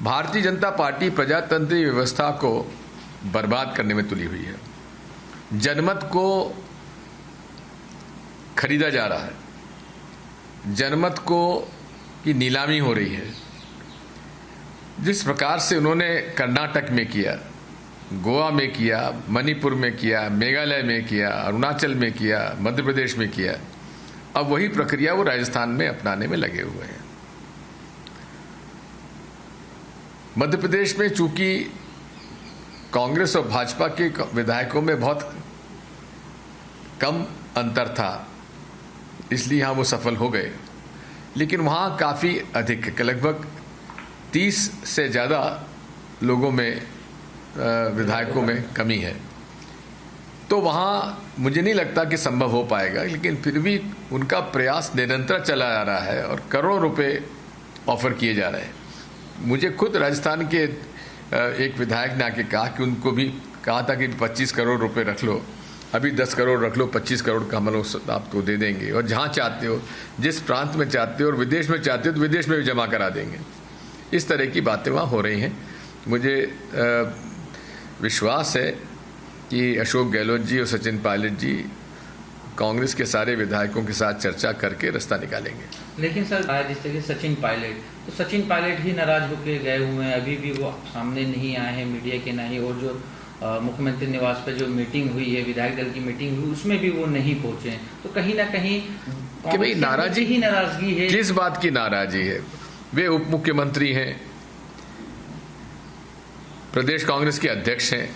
Bharatiya Janata party प्रजातंत्रीय व्यवस्था को बर्बाद करने में तुली हुई है। जनमत को खरीदा जा रहा है, जनमत को की नीलामी हो रही है। जिस प्रकार से उन्होंने कर्नाटक में किया, गोवा में किया, मणिपुर में किया, मेघालय में किया, अरुणाचल में किया, मध्य प्रदेश में किया, अब वही प्रक्रिया वो राजस्थान में अपनाने में लगे हुए हैं। मध्य प्रदेश में चूंकि कांग्रेस और भाजपा के विधायकों में बहुत कम अंतर था, इसलिए यहाँ वो सफल हो गए, लेकिन वहाँ काफ़ी अधिक, लगभग 30 से ज़्यादा लोगों में, विधायकों में कमी है। तो वहाँ मुझे नहीं लगता कि संभव हो पाएगा, लेकिन फिर भी उनका प्रयास निरंतर चला जा रहा है और करोड़ों रुपए ऑफर किए जा रहे हैं। मुझे खुद राजस्थान के एक विधायक ने आके कहा कि उनको भी कहा था कि 25 करोड़ रुपए रख लो, अभी 10 करोड़ रख लो, 25 करोड़ का हम लोग आपको दे देंगे, और जहाँ चाहते हो, जिस प्रांत में चाहते हो और विदेश में चाहते हो तो विदेश में भी जमा करा देंगे। इस तरह की बातें वहाँ हो रही हैं। मुझे विश्वास है कि अशोक गहलोत जी और सचिन पायलट जी कांग्रेस के सारे विधायकों के साथ चर्चा करके रास्ता निकालेंगे। लेकिन सर, जिस तरह सचिन पायलट, तो सचिन पायलट ही नाराज होकर गए हुए हैं, अभी भी वो सामने नहीं आए हैं मीडिया के नहीं, और जो मुख्यमंत्री निवास पर जो मीटिंग हुई है, विधायक दल की मीटिंग हुई, उसमें भी वो नहीं पहुंचे। तो कहीं ना कहीं कि भाई नाराजगी है। किस बात की नाराजगी है? वे उप मुख्यमंत्री हैं, प्रदेश कांग्रेस के अध्यक्ष हैं,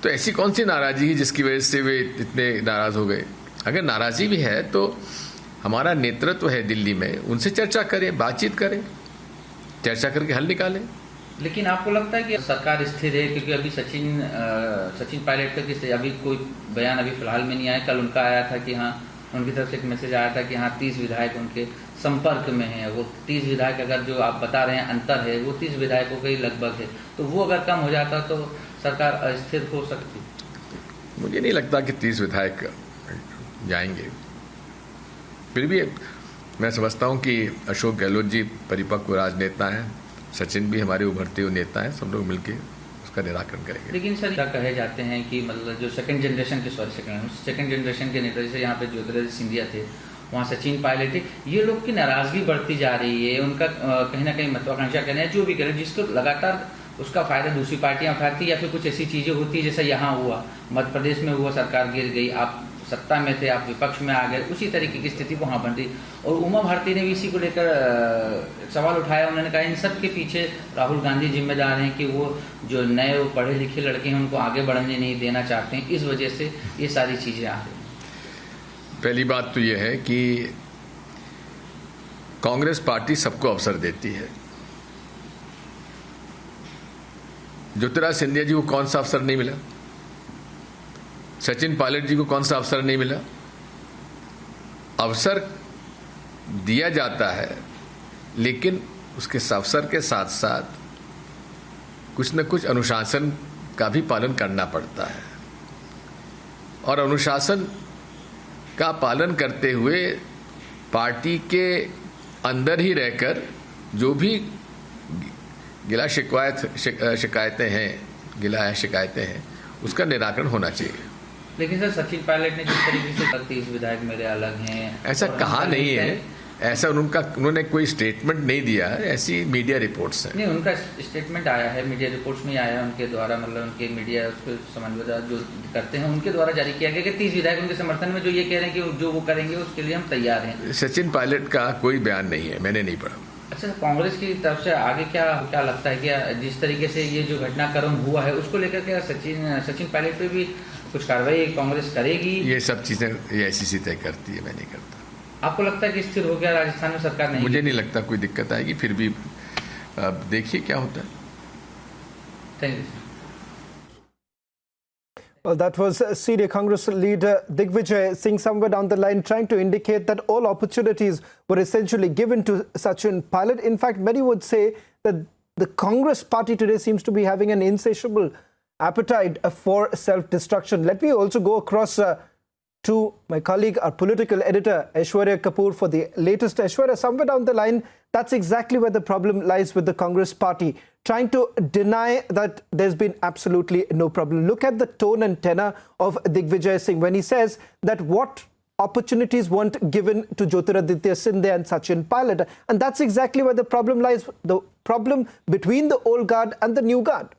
तो ऐसी कौन सी नाराजगी है जिसकी वजह से वे इतने नाराज हो गए? अगर नाराजगी भी है तो हमारा नेतृत्व है दिल्ली में, उनसे चर्चा करें, बातचीत करें, चर्चा करके हल निकालें। लेकिन आपको लगता है कि सरकार स्थिर है? क्योंकि अभी सचिन पायलट का किस, अभी कोई बयान अभी फिलहाल में नहीं आया। कल उनका आया था कि हाँ, उनकी तरफ से एक मैसेज आया था कि हाँ 30 विधायक उनके संपर्क में हैं। वो 30 विधायक, अगर जो आप बता रहे हैं अंतर है, वो 30 विधायकों का ही लगभग है, तो वो अगर कम हो जाता तो सरकार अस्थिर हो सकती। मुझे नहीं लगता कि 30 विधायक जाएंगे। फिर भी मैं समझता हूं कि अशोक गहलोत जी परिपक्व राजनेता हैं, सचिन भी हमारे उभरते हुए नेता हैं, सब लोग मिलकर उसका निराकरण करेंगे। लेकिन सर, क्या कहे जाते हैं कि मतलब जो सेकंड जनरेशन के नेता, जैसे यहाँ पे ज्योतिरादित्य सिंधिया थे, वहाँ सचिन पायलट थे, ये लोग की नाराजगी बढ़ती जा रही है। उनका कहीं ना कहीं महत्वाकांक्षा करें या जो भी करें, जिसको लगातार उसका फायदा दूसरी पार्टियां उठाती, या फिर कुछ ऐसी चीजें होती है जैसा यहाँ हुआ, मध्य प्रदेश में हुआ, सरकार गिर गई, आप सत्ता में थे, आप विपक्ष में आ गए, उसी तरीके की स्थिति वहाँ बन रही। और उमा भारती ने भी इसी को लेकर सवाल उठाया। उन्होंने कहा इन सब के पीछे राहुल गांधी जिम्मेदार हैं कि वो जो नए पढ़े लिखे लड़के हैं उनको आगे बढ़ने नहीं देना चाहते हैं, इस वजह से ये सारी चीजें आ रही। पहली बात तो यह है कि कांग्रेस पार्टी सबको अवसर देती है। ज्योतिरादित्य सिंधिया जी को कौन सा अवसर नहीं मिला? सचिन पायलट जी को कौन सा अवसर नहीं मिला? अवसर दिया जाता है, लेकिन उसके अवसर के साथ साथ कुछ न कुछ अनुशासन का भी पालन करना पड़ता है, और अनुशासन का पालन करते हुए पार्टी के अंदर ही रहकर जो भी शिकायतें हैं उसका निराकरण होना चाहिए। लेकिन सर, सचिन पायलट ने जिस तरीके से 30 विधायक मेरे अलग हैं, ऐसा कहा नहीं है, ऐसा उन्होंने कोई स्टेटमेंट नहीं दिया है, ऐसी मीडिया रिपोर्ट्स हैं। नहीं, उनका स्टेटमेंट आया है, मीडिया रिपोर्ट्स में आया है, उनके द्वारा, मतलब उनके मीडिया उसको समन्वय जो करते हैं उनके द्वारा जारी किया गया कि 30 विधायक उनके समर्थन में जो ये कह रहे हैं कि जो वो करेंगे उसके लिए हम तैयार हैं। सचिन पायलट का कोई बयान नहीं है, मैंने नहीं पढ़ा। अच्छा, कांग्रेस की तरफ से आगे क्या लगता है कि जिस तरीके से ये जो घटनाक्रम हुआ है उसको लेकर क्या सचिन पायलट पे भी कुछ कार्रवाई कांग्रेस करेगी? ये सब चीजें AICC तय करती है, मैं नहीं करता। आपको लगता है कि स्थिर हो गया राजस्थान में सरकार? नहीं, मुझे नहीं लगता कोई दिक्कत आएगी, फिर भी देखिए क्या होता है। Thank you. Well, that was senior Congress leader Digvijay Singh somewhere down the line trying to indicate that all opportunities were essentially given to Sachin Pilot. In fact, many would say that the Congress party today seems to be having an insatiable appetite for self-destruction. Let me also go across to my colleague, our political editor, Aishwarya Kapoor, for the latest. Aishwarya, somewhere down the line, That's exactly where the problem lies with the Congress party, trying to deny that there's been absolutely no problem. Look at the tone and tenor of Digvijay Singh when he says that what opportunities weren't given to Jyotiraditya Scindia and Sachin Pilot. And that's exactly where the problem lies, the problem between the old guard and the new guard.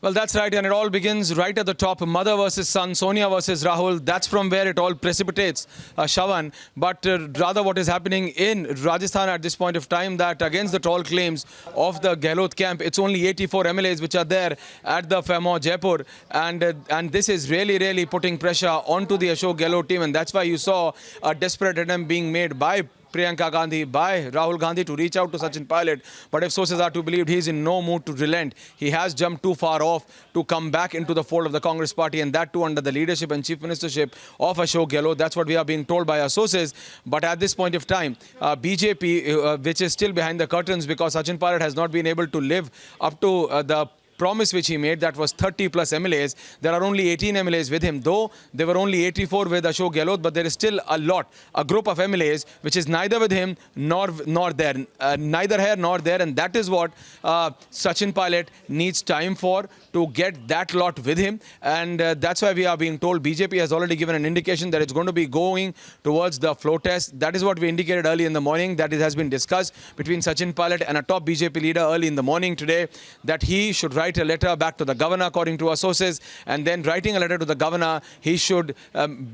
Well, that's right, and it all begins right at the top. Mother versus son, Sonia versus Rahul. That's from where it all precipitates, Shravan. But rather what is happening in Rajasthan at this point of time, that against the tall claims of the Gehlot camp, it's only 84 MLAs which are there at the Fairmont Jaipur. And this is really putting pressure onto the Ashok Gehlot team. And that's why you saw a desperate attempt being made by Priyanka Gandhi, by Rahul Gandhi to reach out to Sachin Pilot. But if sources are to believe, he's in no mood to relent. He has jumped too far off to come back into the fold of the Congress party, and that too under the leadership and chief ministership of Ashok Gehlot. That's what we are being told by our sources. But at this point of time, BJP, which is still behind the curtains because Sachin Pilot has not been able to live up to the promise which he made, that was 30 plus MLAs. There are only 18 MLAs with him, though there were only 84 with Ashok Gehlot, but there is still a group of MLAs which is neither with him nor there, neither here nor there, and that is what Sachin Pilot needs time for, to get that lot with him. And that's why we are being told BJP has already given an indication that it's going to be going towards the floor test. That is what we indicated early in the morning, that it has been discussed between Sachin Pilot and a top BJP leader early in the morning today, that he should write a letter back to the governor, according to our sources, and then writing a letter to the governor, he should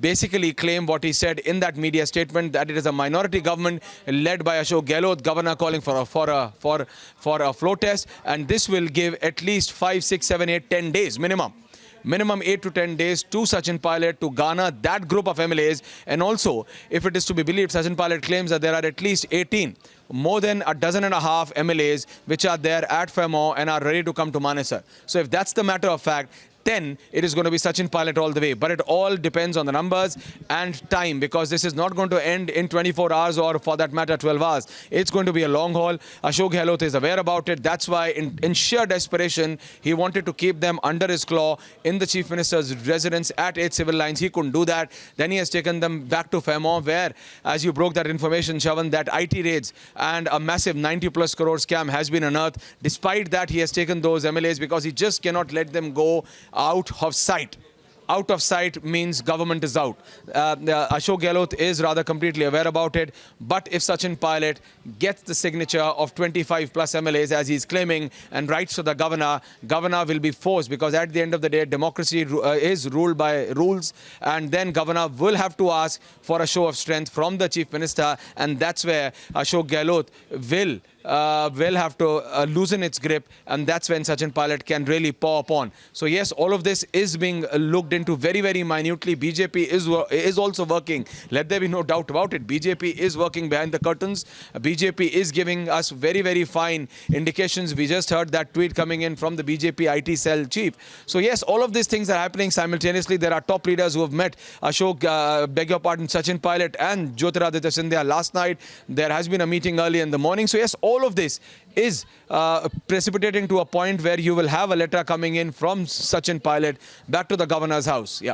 basically claim what he said in that media statement, that it is a minority government led by Ashok Gehlot, governor calling for a floor test, and this will give at least 5, 6, 7, 8, 10 days minimum 8 to 10 days to Sachin Pilot to garner that group of MLAs. And also, if it is to be believed, Sachin Pilot claims that there are at least 18, more than a dozen and a half MLAs which are there at Fairmont and are ready to come to Manesar. So if that's the matter of fact, then it is going to be Sachin Pilot all the way. But it all depends on the numbers and time, because this is not going to end in 24 hours or, for that matter, 12 hours. It's going to be a long haul. Ashok Gehlot is aware about it. That's why, in sheer desperation, he wanted to keep them under his claw in the Chief Minister's residence at 8 Civil Lines. He couldn't do that. Then he has taken them back to Fairmont, where, as you broke that information, Shravan, that IT raids and a massive 90+ crore scam has been unearthed. Despite that, he has taken those MLAs because he just cannot let them go out of sight. Out of sight means government is out. Ashok Gehlot is rather completely aware about it. But if Sachin Pilot gets the signature of 25 plus MLAs, as he's claiming, and writes to the governor, governor will be forced, because at the end of the day, democracy is ruled by rules, and then governor will have to ask for a show of strength from the chief minister, and that's where Ashok Gehlot will have to loosen its grip, and that's when Sachin Pilot can really paw upon. So yes, all of this is being looked into very minutely. BJP is also working. Let there be no doubt about it. BJP is working behind the curtains. BJP is giving us very fine indications. We just heard that tweet coming in from the BJP IT cell chief. So yes, all of these things are happening simultaneously. There are top leaders who have met Sachin Pilot and Jyotiraditya Scindia last night. There has been a meeting early in the morning. So yes, all of this is precipitating to a point where you will have a letter coming in from Sachin Pilot back to the governor's house. Yeah.